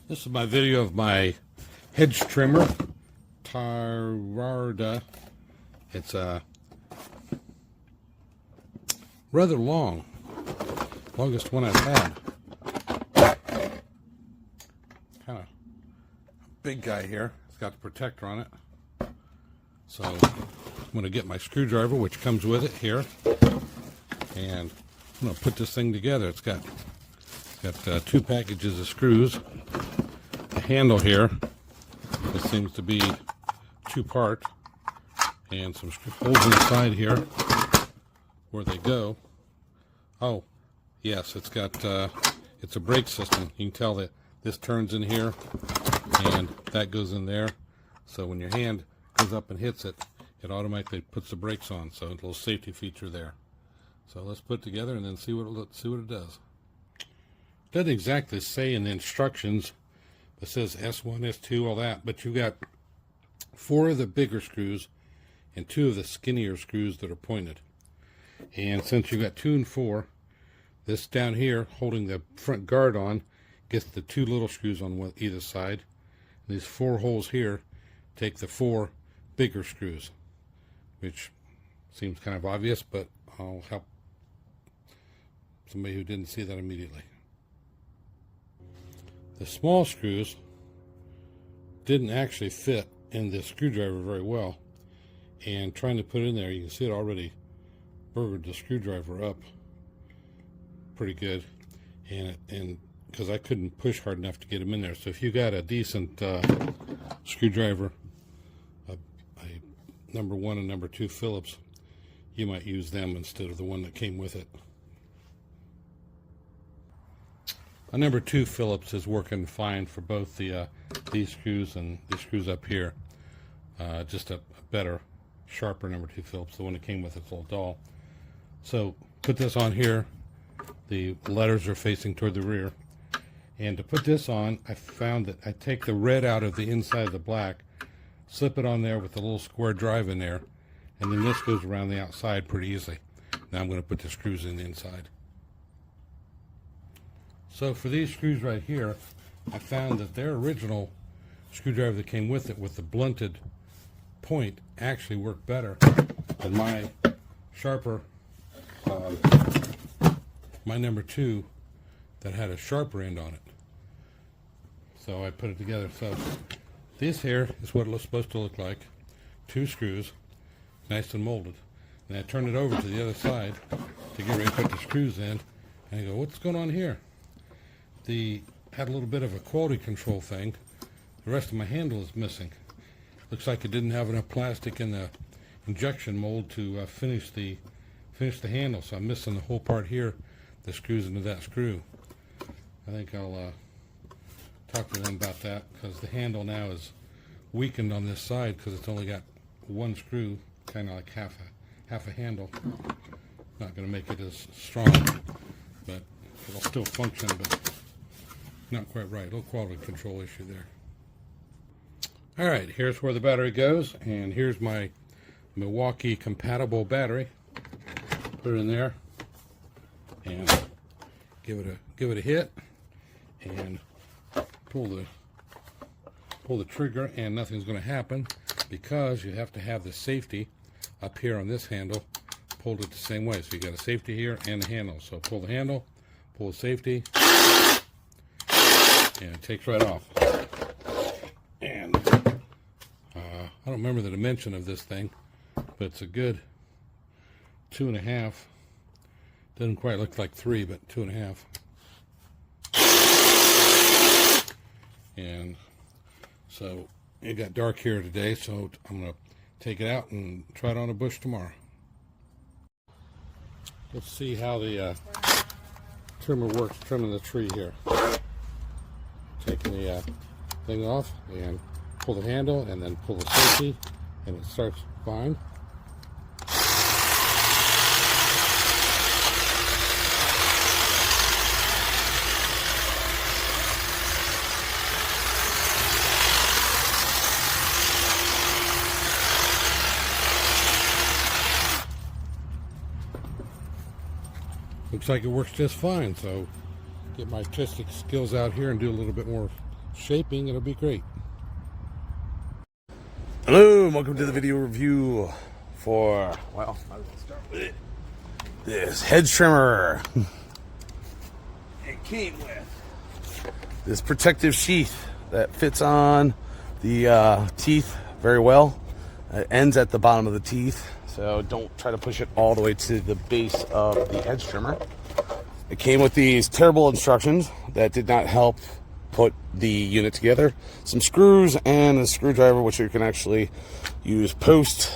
This is my video of my hedge trimmer, ThagBrco. It's rather long, longest one I've had. Kind of big guy here. It's got the protector on it. So I'm going to get my screwdriver, which comes with it here, and I'm going to put this thing together. It's got two packages of screws. The handle here, this seems to be two-part, and some holes inside here where they go. Oh, yes, it's got it's a brake system. You can tell that this turns in here and that goes in there. So when your hand goes up and hits it, it automatically puts the brakes on. So a little safety feature there. So let's put it together and then see what it does. It doesn't exactly say in the instructions. It says S1, S2, all that, but you got 4 of the bigger screws and 2 of the skinnier screws that are pointed. And since you got 2 and 4, this down here holding the front guard on gets the 2 little screws on either side. And these 4 holes here take the 4 bigger screws, which seems kind of obvious, but I'll help somebody who didn't see that immediately. The small screws didn't actually fit in the screwdriver very well, and trying to put it in there, you can see it already burgered the screwdriver up pretty good, and because I couldn't push hard enough to get them in there. So if you got a decent screwdriver, a number 1 and number 2 Phillips, you might use them instead of the one that came with it. A number 2 Phillips is working fine for both the these screws and these screws up here. Just a better, sharper number 2 Phillips. The one that came with it's a little dull. So put this on here. The letters are facing toward the rear. And to put this on, I found that I take the red out of the inside of the black, slip it on there with a little square drive in there, and then this goes around the outside pretty easily. Now I'm going to put the screws in the inside. So for these screws right here, I found that their original screwdriver that came with it with the blunted point actually worked better than my sharper, my number 2 that had a sharper end on it. So I put it together. So this here is what it's supposed to look like. 2 screws, nice and molded. And I turned it over to the other side to get ready to put the screws in, and I go, what's going on here? Had a little bit of a quality control thing. The rest of my handle is missing. Looks like it didn't have enough plastic in the injection mold to finish the handle, so I'm missing the whole part here that screws into that screw. I think I'll talk to them about that, because the handle now is weakened on this side because it's only got 1 screw, kind of like half a handle. Not going to make it as strong, but it'll still function, but not quite right. A little quality control issue there. Alright, here's where the battery goes, and here's my Milwaukee compatible battery. Put it in there and give it a hit and pull the trigger, and nothing's going to happen because you have to have the safety up here on this handle pulled it the same way. So you got a safety here and the handle. So pull the handle, pull the safety, and it takes right off. And I don't remember the dimension of this thing, but it's a good 2.5. Doesn't quite look like 3, but 2.5. And so it got dark here today, so I'm going to take it out and try it on a bush tomorrow. Let's see how the trimmer works trimming the tree here. Taking the thing off and pull the handle and then pull the safety, and it starts fine. Looks like it works just fine, so get my artistic skills out here and do a little bit more shaping, it'll be great. Hello, and welcome to the video review for, well, I will start with it. This hedge trimmer. It came with this protective sheath that fits on the teeth very well. It ends at the bottom of the teeth, so don't try to push it all the way to the base of the hedge trimmer. It came with these terrible instructions that did not help put the unit together. Some screws and a screwdriver, which you can actually use post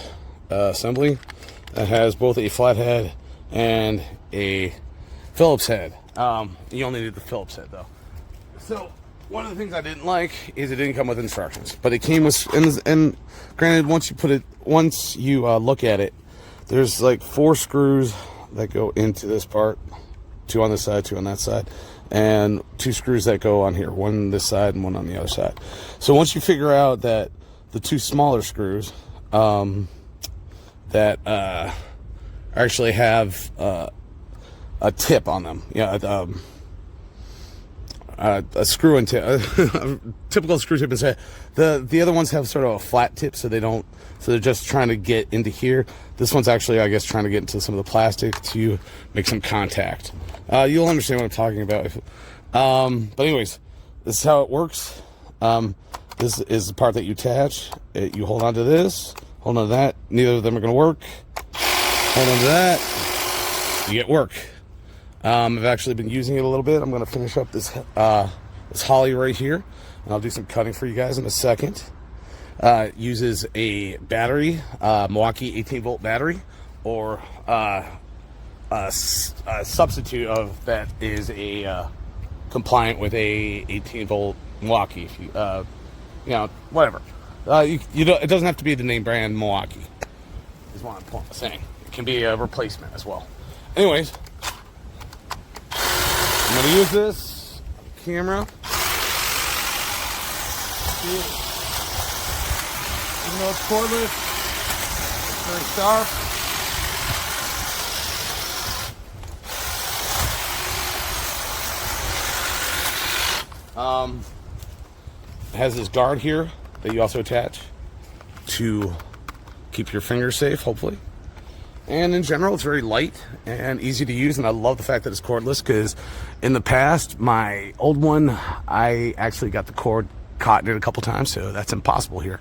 assembly. That has both a flathead and a Phillips head. You only need the Phillips head though. So one of the things I didn't like is it didn't come with instructions, but it came with, and granted, once you look at it, there's like 4 screws that go into this part, 2 on this side, 2 on that side, and 2 screws that go on here, 1 on this side and 1 on the other side. So once you figure out that the 2 smaller screws that actually have a tip on them, a screw and tip, a typical screw tip, and the other ones have sort of a flat tip, so they're just trying to get into here. This one's actually, I guess, trying to get into some of the plastic to make some contact. You'll understand what I'm talking about. But anyways, this is how it works. This is the part that you attach. You hold on to this, hold on to that. Neither of them are going to work. Hold on to that. You get work. I've actually been using it a little bit. I'm going to finish up this holly right here, and I'll do some cutting for you guys in a second. It uses a battery, Milwaukee 18-volt battery, or a substitute of that is a compliant with a 18-volt Milwaukee. If you, whatever. It doesn't have to be the name brand Milwaukee. Is what I'm saying. It can be a replacement as well. Anyways. I'm going to use this camera. Even though it's cordless, it's very sharp. It has this guard here that you also attach to keep your fingers safe, hopefully. And in general, it's very light and easy to use, and I love the fact that it's cordless, because in the past, my old one, I actually got the cord caught in it a couple times, so that's impossible here.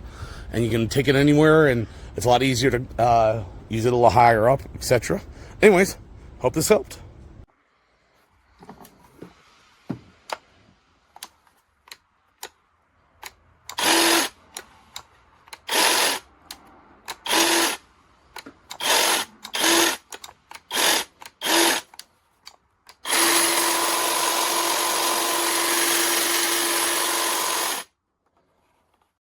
And you can take it anywhere, and it's a lot easier to use it a little higher up, etc. Anyways, hope this helped.